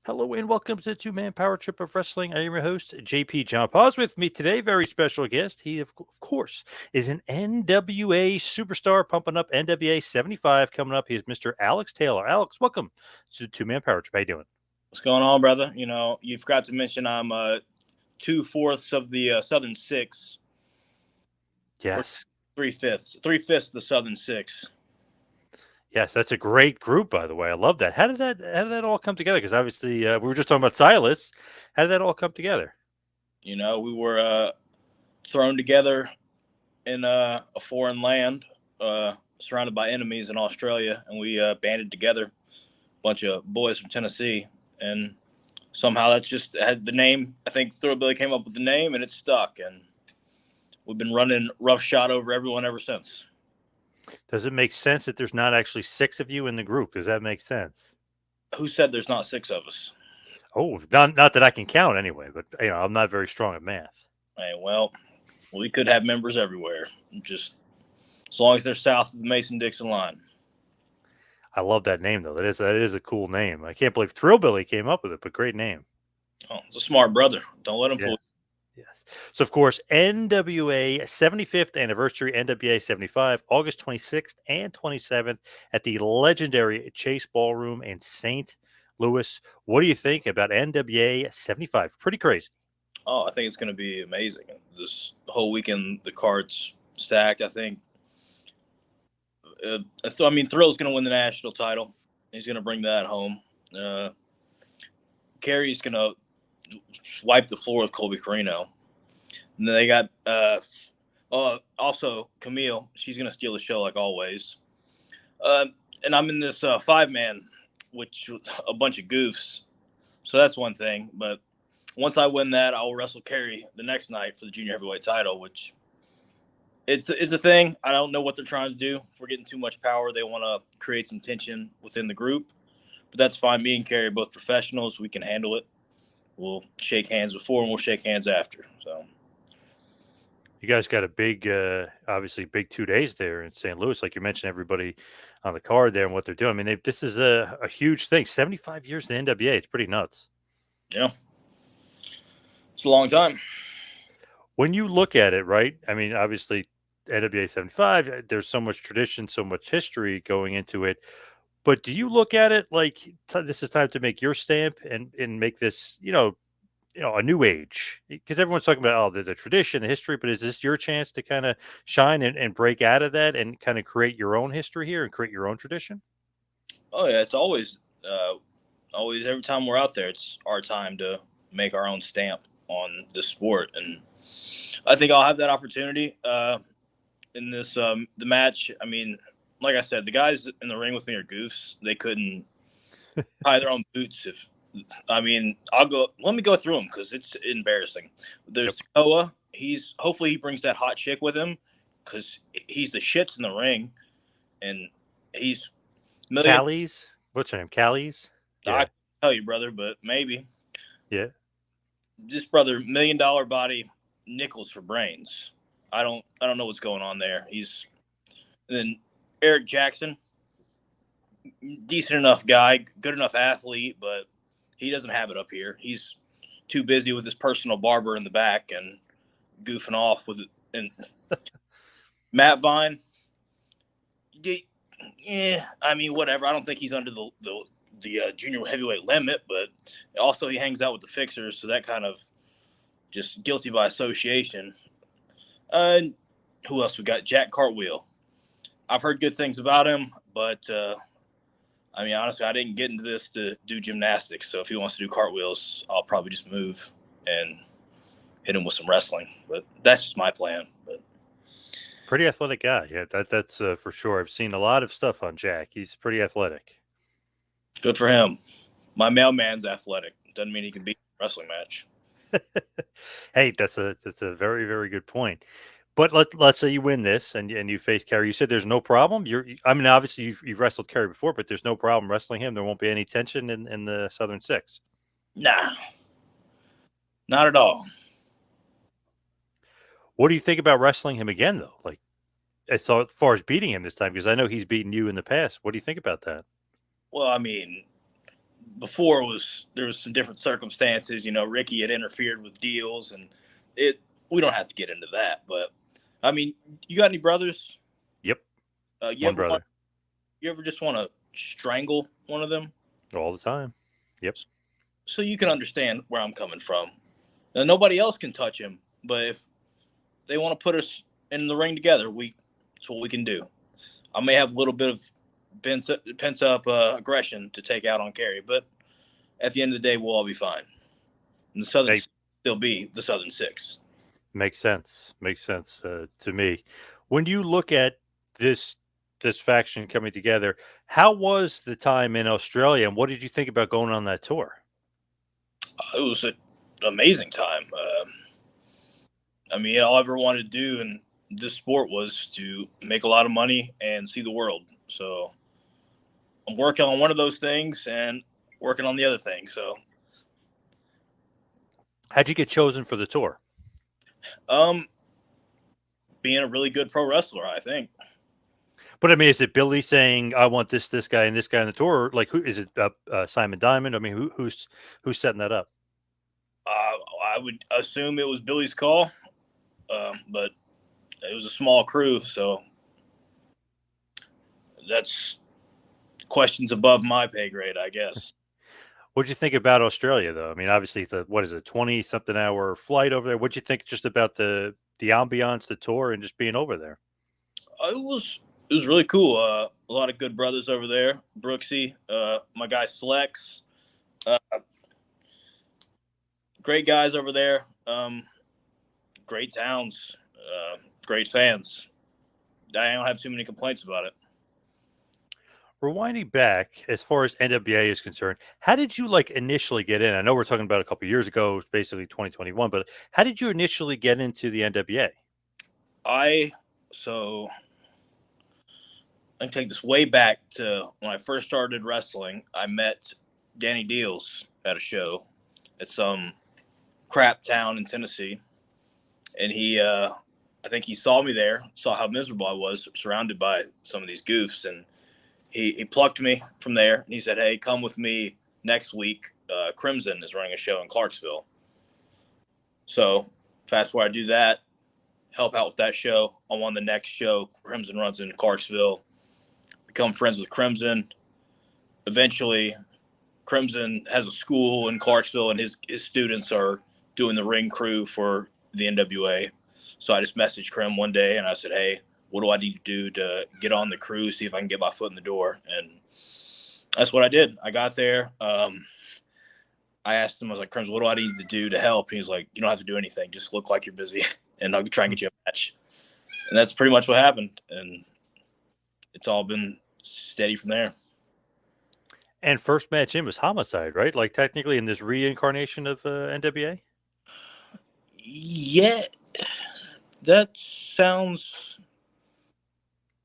Hello and welcome to the two-man power trip of wrestling. I am your host, JP John Poz. With me today, very special guest. He, of course, is an NWA superstar, pumping up NWA 75. Coming up, he's Mr. Alex Taylor. Alex, welcome to the two-man power trip. How you doing? What's going on, brother? You forgot to mention I'm 2/4 of the Southern Six, or Yes. 3/5, 3/5 of the Southern Six. Yes, that's a great group, by the way. I love that. How did that all come together? Because obviously, we were just talking about Silas. How did that all come together? We were thrown together in a foreign land, surrounded by enemies in Australia, and we banded together, a bunch of boys from Tennessee, and somehow that's just had the name. I think Thrillbilly came up with the name, and it stuck, and we've been running roughshod over everyone ever since. Does it make sense that there's not actually six of you in the group? Does that make sense? Who said there's not six of us? Oh, not that I can count anyway, but I'm not very strong at math. Hey, well, we could have members everywhere, just as long as they're south of the Mason-Dixon line. I love that name though. That is a cool name. I can't believe Thrillbilly came up with it, but great name. Oh, it's a smart brother. Don't let him Yeah. fool Yes. So of course, NWA 75th anniversary, NWA 75, August 26th and 27th at the legendary Chase Ballroom in St. Louis. What do you think about NWA 75? Pretty crazy. you. Oh, I think it's going to be amazing. This whole weekend, the card's stacked. I think. Thrill's going to win the national title. He's going to bring that home. Kerry's going to wipe the floor with Colby Corino. And then they got also Camille. She's going to steal the show like always. And I'm in this 5-man, which a bunch of goofs. So that's one thing. But once I win that, I will wrestle Kerry the next night for the junior heavyweight title, which it's a thing. I don't know what they're trying to do. If we're getting too much power, they want to create some tension within the group. But that's fine. Me and Kerry are both professionals. We can handle it. We'll shake hands before and we'll shake hands after. So You guys got a big, obviously big 2 days there in St. Louis. Like you mentioned, everybody on the card there and what they're doing. I mean, this is a huge thing. 75 years in the NWA. It's pretty nuts. yeah, it's a long time. When you look at it, right? I mean, obviously, NWA 75, there's so much tradition, so much history going into it. But do you look at it like this is time to make your stamp and make this, a new age? Because everyone's talking about the tradition, the history, but is this your chance to kind of shine and break out of that and kind of create your own history here and create your own tradition? Oh yeah, it's always every time we're out there, it's our time to make our own stamp on the sport, and I think I'll have that opportunity in this the match. I mean, like I said, the guys in the ring with me are goofs. They couldn't tie their own boots. I'll go. Let me go through them because it's embarrassing. There's Noah. Hopefully he brings that hot chick with him because he's the shits in the ring, and he's Callie's? What's her name? Callie's? I Yeah. can tell you, brother, but maybe Yeah. this brother $1 million body nickels for brains. I don't know what's going on there. And then Eric Jackson, decent enough guy, good enough athlete, but he doesn't have it up here. He's too busy with his personal barber in the back and goofing off with it. And Matt Vine, whatever. I don't think he's under the junior heavyweight limit, but also he hangs out with the fixers, so that kind of just guilty by association. And who else we got? Jack Cartwheel. I've heard good things about him, but honestly, I didn't get into this to do gymnastics. So if he wants to do cartwheels, I'll probably just move and hit him with some wrestling. But that's just my plan. But Pretty athletic guy. Yeah, that's for sure. I've seen a lot of stuff on Jack. He's pretty athletic. good for him. My mailman's athletic. Doesn't mean he can beat a wrestling match. Hey, that's a very very good point. But let's say you win this and you face Kerry. You said there's no problem. I mean, obviously you've wrestled Kerry before, but there's no problem wrestling him. There won't be any tension in the Southern Six. Nah, not at all. What do you think about wrestling him again, though? Like, as far as beating him this time, because I know he's beaten you in the past. What do you think about that? Well, before there was some different circumstances. You know, Ricky had interfered with deals, and it we don't have to get into that. But I mean, you got any brothers? Yep, You one ever brother, just want to strangle one of them? all the time. Yep. So you can understand where I'm coming from. Now, nobody else can touch him, but if they want to put us in the ring together, it's what we can do. I may have a little bit of pent up aggression to take out on Kerry, but at the end of the day, we'll all be fine. And the Southern Hey, Six will still be the Southern Six. makes sense. Makes sense to me. When you look at this this faction coming together, how was the time in Australia, and what did you think about going on that tour? It was an amazing time. I mean, all I ever wanted to do in this sport was to make a lot of money and see the world. So I'm working on one of those things and working on the other thing. So, How'd you get chosen for the tour? um, being a really good pro wrestler, I think. But I mean, is it Billy saying, "I want this guy, and this guy on the tour"? Like, who is it? Simon Diamond? I mean, who's setting that up? I would assume it was Billy's call, but it was a small crew, so that's questions above my pay grade, I guess. What'd you think about Australia, though? I mean, obviously, it's a what is it, 20 something hour flight over there. What'd you think just about the ambiance, the tour, and just being over there? It was really cool. A lot of good brothers over there. Brooksy, my guy Slex, uh, great guys over there. Great towns, great fans. I don't have too many complaints about it. Rewinding back, as far as NWA is concerned, how did you like initially get in? I know we're talking about a couple of years ago, it was basically 2021, but how did you initially get into the NWA? I so I can take this way back to when I first started wrestling. I met Danny Deals at a show at some crap town in Tennessee, and I think he saw me there, saw how miserable I was, surrounded by some of these goofs, and he plucked me from there, and he said, "Hey, come with me next week. Crimson is running a show in Clarksville." So fast forward, I do that, help out with that show. I'm on the next show. Crimson runs in Clarksville. Become friends with Crimson. Eventually, Crimson has a school in Clarksville, and his students are doing the ring crew for the NWA. So I just messaged Crim one day, and I said, "Hey, what do I need to do to get on the crew? See if I can get my foot in the door." And that's what I did. I got there. I asked him, I was like, "Crims, what do I need to do to help?" And he's like, "You don't have to do anything. Just look like you're busy, and I'll try and get you a match." And that's pretty much what happened. And it's all been steady from there. And first match in was Homicide, right? Like technically in this reincarnation of NWA. Yeah, that sounds.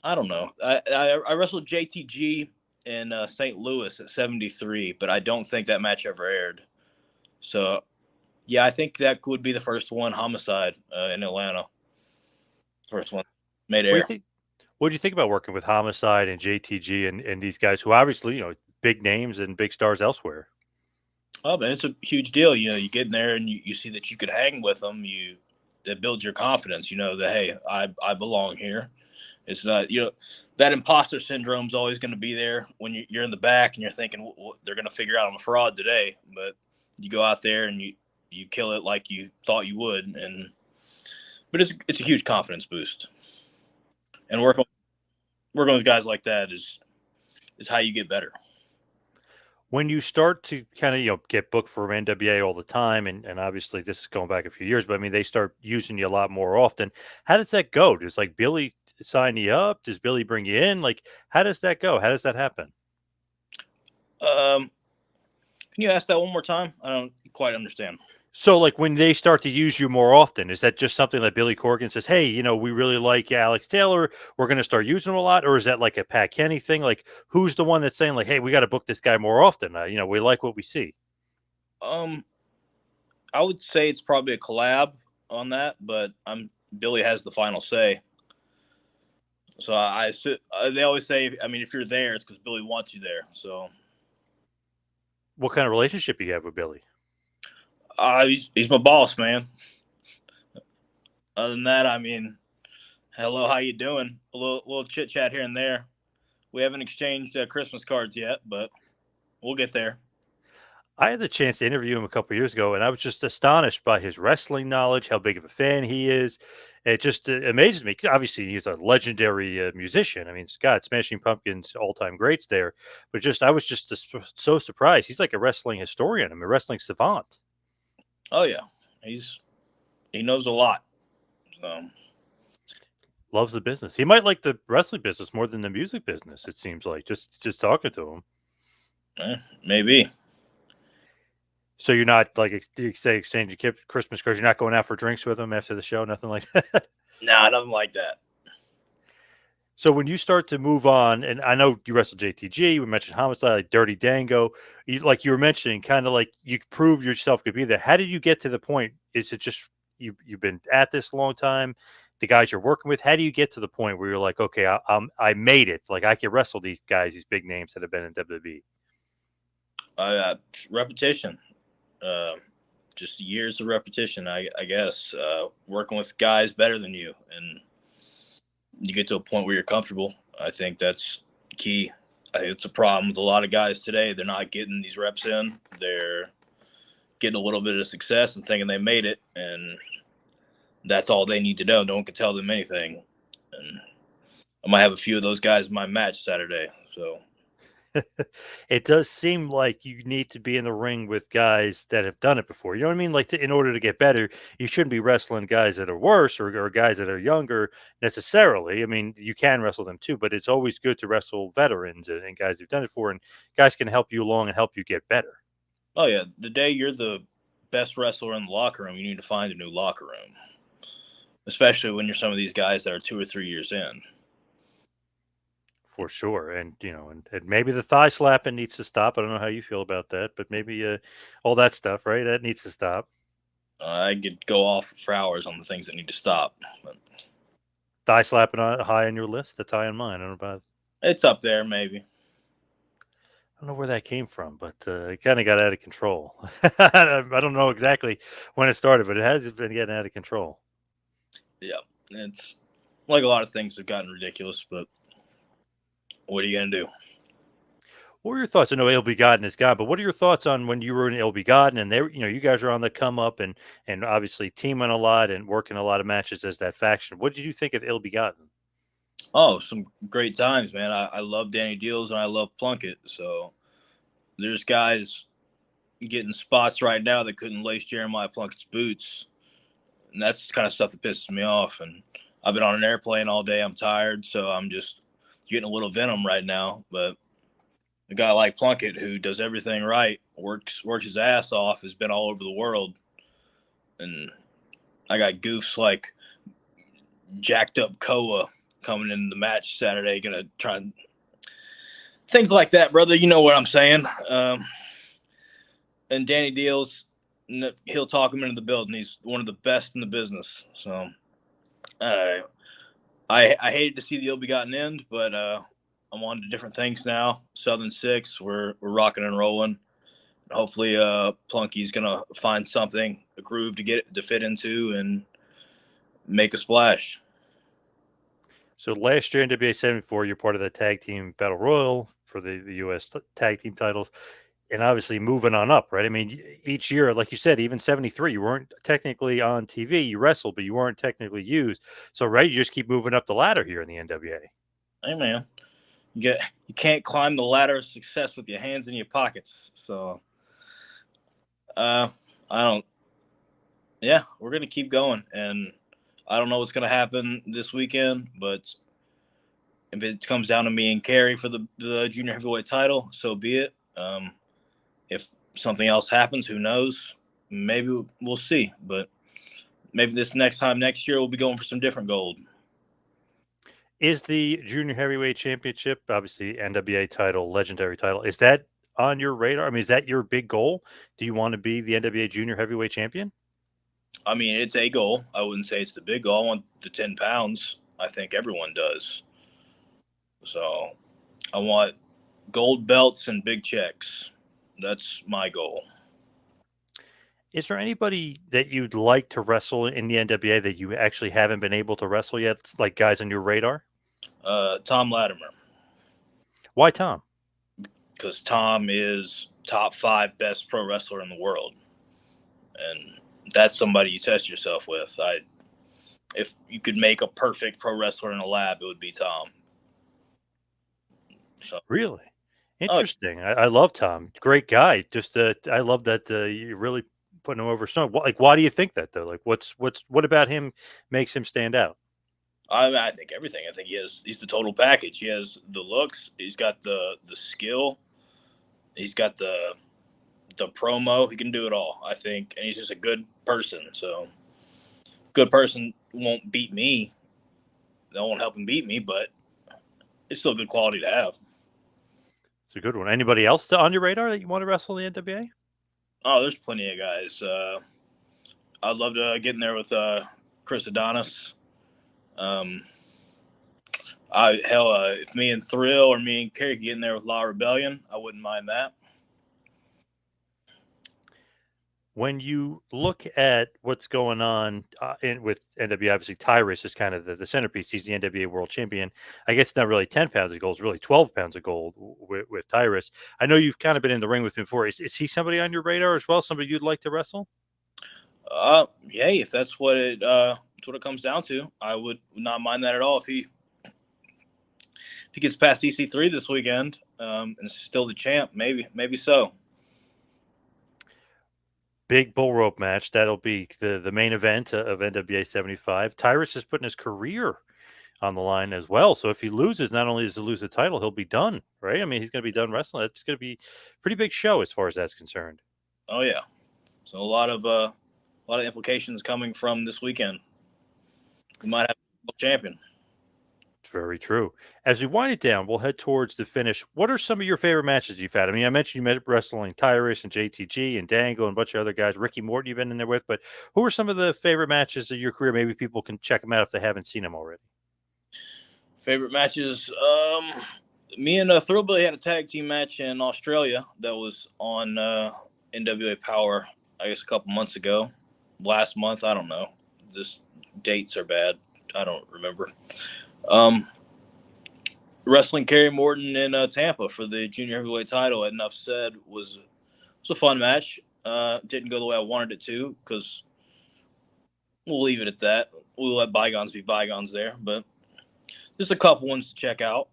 I don't know. I wrestled JTG in St. Louis at 73, but I don't think that match ever aired. So yeah, I think that would be the first one. Homicide in Atlanta, first one made What do you air. think? What do you think about working with Homicide and JTG and these guys who obviously big names and big stars elsewhere? Oh man, it's a huge deal. You know, you get in there and you see that you could hang with them. That builds your confidence. You know that, hey, I belong here. It's not, that imposter syndrome is always going to be there when you're in the back and you're thinking they're going to figure out I'm a fraud today. But you go out there and you kill it like you thought you would, but it's a huge confidence boost. And working with guys like that is how you get better. When you start to kind of get booked for NWA all the time, and obviously this is going back a few years, but I mean they start using you a lot more often. How does that go? Does like Billy sign you up? Does Billy bring you in? Like how does that go? How does that happen? Um, can you ask that one more time? I don't quite understand. So, like, when they start to use you more often, is that just something that Billy Corgan says, "Hey, we really like Alex Taylor. We're going to start using him a lot," or is that like a Pat Kenny thing? Like, who's the one that's saying, like, "Hey, we got to book this guy more often"? We like what we see. Um, I would say it's probably a collab on that, but Billy has the final say. So they always say, I mean, if you're there, it's because Billy wants you there. So What kind of relationship you have with Billy? He's my boss, man. Other than that, I mean, hello, how you doing? A little chit chat here and there. We haven't exchanged Christmas cards yet, but we'll get there. I had the chance to interview him a couple years ago, and I was just astonished by his wrestling knowledge, how big of a fan he is. It just amazes me. Obviously, he's a legendary musician. I mean, God, Smashing Pumpkins, all-time greats there. But just, I was just so surprised. He's like a wrestling historian. I'm a wrestling savant. Oh yeah, he knows a lot. Loves the business. He might like the wrestling business more than the music business. It seems like just talking to him. Maybe. So you're not like you say exchanging Christmas cards. You're not going out for drinks with him after the show. Nothing like that. Nah, nothing like that. So when you start to move on, and I know you wrestled JTG, we mentioned Homicide, like Dirty Dango, like you were mentioning, kind of like you prove yourself could be there. How did you get to the point? Is it just you've been at this a long time? The guys you're working with, how do you get to the point where you're like, okay, I made it. Like I can wrestle these guys, these big names that have been in WWE. Repetition. Uh, just years of repetition, I guess. Working with guys better than you, and you get to a point where you're comfortable. I think that's key. I think it's a problem with a lot of guys today. They're not getting these reps in. They're getting a little bit of success and thinking they made it, and that's all they need to know. No one can tell them anything. And I might have a few of those guys in my match Saturday. So It does seem like you need to be in the ring with guys that have done it before. You know what I mean? Like in order to get better, you shouldn't be wrestling guys that are worse or guys that are younger necessarily. I mean, you can wrestle them too, but it's always good to wrestle veterans and guys who've done it before, and guys can help you along and help you get better. oh yeah, the day you're the best wrestler in the locker room, you need to find a new locker room, especially when you're some of these guys that are 2 or 3 years in. For sure, and and maybe the thigh slapping needs to stop. I don't know how you feel about that, but maybe all that stuff, right? That needs to stop. I could go off for hours on the things that need to stop, but Thigh slapping high on your list. That's high on mine. I don't know about it's up there maybe. I don't know where that came from, but it kind of got out of control. I don't know exactly when it started, but it has been getting out of control. Yeah, it's like a lot of things have gotten ridiculous, but what are you gonna do? What were your thoughts? I know LB Godden is gone, but what are your thoughts on when you were in LB Godden and they, you guys are on the come up and obviously teaming a lot and working a lot of matches as that faction. What did you think of LB Godden? Oh, some great times, man. I love Danny Deals and I love Plunkett. So there's guys getting spots right now that couldn't lace Jeremiah Plunkett's boots, and that's the kind of stuff that pisses me off. And I've been on an airplane all day. I'm tired, so I'm just getting a little venom right now. But a guy like Plunkett, who does everything right, works his ass off, has been all over the world, and I got goofs like jacked up Koa coming in the match Saturday, gonna try and things like that, brother. You know what I'm saying? And Danny Deals, he'll talk him into the building. He's one of the best in the business. So uh, I hated to see the ill-begotten end, but I'm on to different things now. Southern Six, we're rocking and rolling. Hopefully, Plunky's gonna find something, a groove to fit into, and make a splash. So last year in WA 74, you're part of the tag team battle royal for the US tag team titles. And obviously moving on up, right? I mean, each year, like you said, even 73, you weren't technically on TV. You wrestled, but you weren't technically used. So, right, you just keep moving up the ladder here in the NWA. Hey man, you can't climb the ladder of success with your hands in your pockets. So uh, I don't. Yeah, we're gonna keep going, and I don't know what's gonna happen this weekend, but if it comes down to me and Kerry for the junior heavyweight title, so be it. If something else happens, who knows? Maybe we'll see. But maybe this next year we'll be going for some different gold. Is the junior heavyweight championship, obviously NWA title, legendary title, is that on your radar? I mean, is that your big goal? Do you want to be the NWA junior heavyweight champion? I mean, it's a goal. I wouldn't say it's the big goal. I want the 10 pounds. I think everyone does. So I want gold belts and big checks. That's my goal. Is there anybody that you'd like to wrestle in the NWA that you actually haven't been able to wrestle yet? Like guys on your radar? Tom Latimer, Why Tom? because Tom is top 5 best pro wrestler in the world, and that's somebody you test yourself with. If you could make a perfect pro wrestler in a lab, it would be Tom. So, Really? oh, Interesting. I love Tom. Great guy. Just I love that you really putting him over stone. Like, why do you think that though? Like, what about him makes him stand out? I think everything. I think he's the total package. He has the looks. He's got the skill. He's got the promo. He can do it all. I think, and he's just a good person. So, good person won't beat me. That won't help him beat me, but it's still good quality to have. It's a good one. Anybody else on your radar that you want to wrestle in the NWA? Oh, there's plenty of guys. I'd love to get in there with Chris Adonis. Um, if me and Thrill or me and Kerry could get in there with Law Rebellion, I wouldn't mind that. When you look at what's going on with NWA, obviously Tyrus is kind of the centerpiece. He's the NWA World Champion. I guess it's not really 10 pounds of gold; it's really 12 pounds of gold with Tyrus. I know you've kind of been in the ring with him before. Is he somebody on your radar as well? Somebody you'd like to wrestle? Yeah, if that's what it comes down to, I would not mind that at all. If he gets past EC3 this weekend, and is still the champ, maybe so. Big bull rope match. That'll be the main event of NWA 75. Tyrus is putting his career on the line as well. So if he loses, not only does he lose the title, he'll be done, right? I mean, he's going to be done wrestling. It's going to be a pretty big show as far as that's concerned. Oh yeah, so a lot of implications coming from this weekend. We might have a champion. Very true. As we wind it down, we'll head towards the finish. What are some of your favorite matches you've had? I mean, I mentioned you met wrestling Tyrus and JTG and Dango and a bunch of other guys. Ricky Morton you've been in there with, but who are some of the favorite matches of your career? Maybe people can check them out if they haven't seen them already. Favorite matches? Me and Thrillbilly had a tag team match in Australia that was on NWA Power, I guess a couple months ago. Last month, I don't know. Just dates are bad. I don't remember. Um, Wrestling Kerry Morton in Tampa for the junior heavyweight title. Enough said was a fun match. Didn't go the way I wanted it to because we'll leave it at that. We'll let bygones be bygones there, but just a couple ones to check out.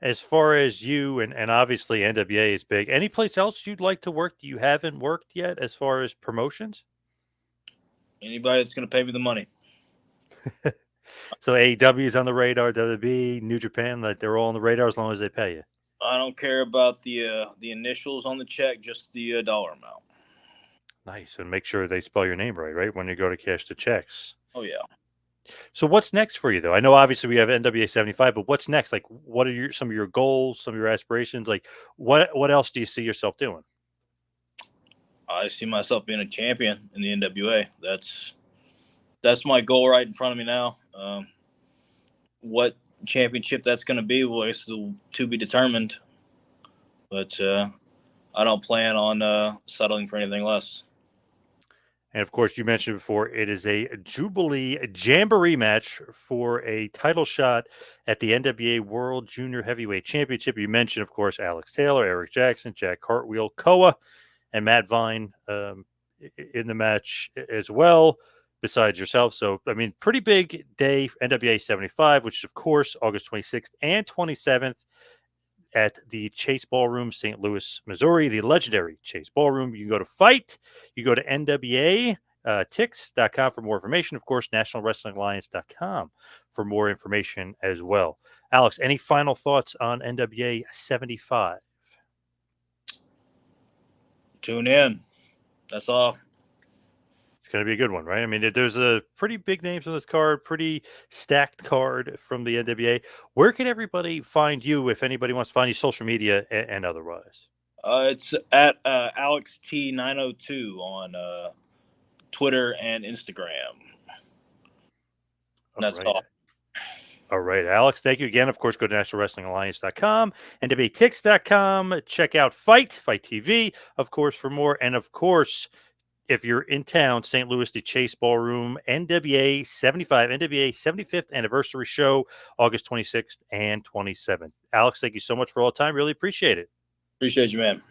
As far as you and obviously NWA is big. Any place else you'd like to work that you haven't worked yet as far as promotions? Anybody that's going to pay me the money. So AEW is on the radar, WWE, New Japan, like they're all on the radar as long as they pay you. I don't care about the initials on the check, just the dollar amount. Nice. And make sure they spell your name right when you go to cash the checks. Oh yeah. So what's next for you though? I know obviously we have NWA 75, but what's next? Like what are some of your goals, some of your aspirations? Like what else do you see yourself doing? I see myself being a champion in the NWA. That's my goal right in front of me now. What championship that's going to be, well, it's to be determined. But I don't plan on settling for anything less. And of course, you mentioned before, it is a Jubilee Jamboree match for a title shot at the NWA World Junior Heavyweight Championship. You mentioned, of course, Alex Taylor, Eric Jackson, Jack Cartwheel, Koa, and Matt Vine in the match as well, besides yourself. So, I mean, pretty big day, NWA 75, which is, of course, August 26th and 27th at the Chase Ballroom, St. Louis, Missouri, the legendary Chase Ballroom. You can go to Fight, you go to NWA. Tix.com for more information. Of course, NationalWrestlingAlliance.com for more information as well. Alex, any final thoughts on NWA 75? Tune in. That's all. It's going to be a good one, right? I mean, there's a pretty big names on this card, pretty stacked card from the NWA. Where can everybody find you if anybody wants to find you, social media and otherwise? It's at AlexT902 on Twitter and Instagram. All That's right. all. All right, Alex, thank you again. Of course, go to nationalwrestlingalliance.com, nwatix.com. Check out Fight TV, of course, for more. And of course, if you're in town, St. Louis, the Chase Ballroom, NWA 75, NWA 75th anniversary show, August 26th and 27th. Alex, thank you so much for all the time. Really appreciate it. Appreciate you, man.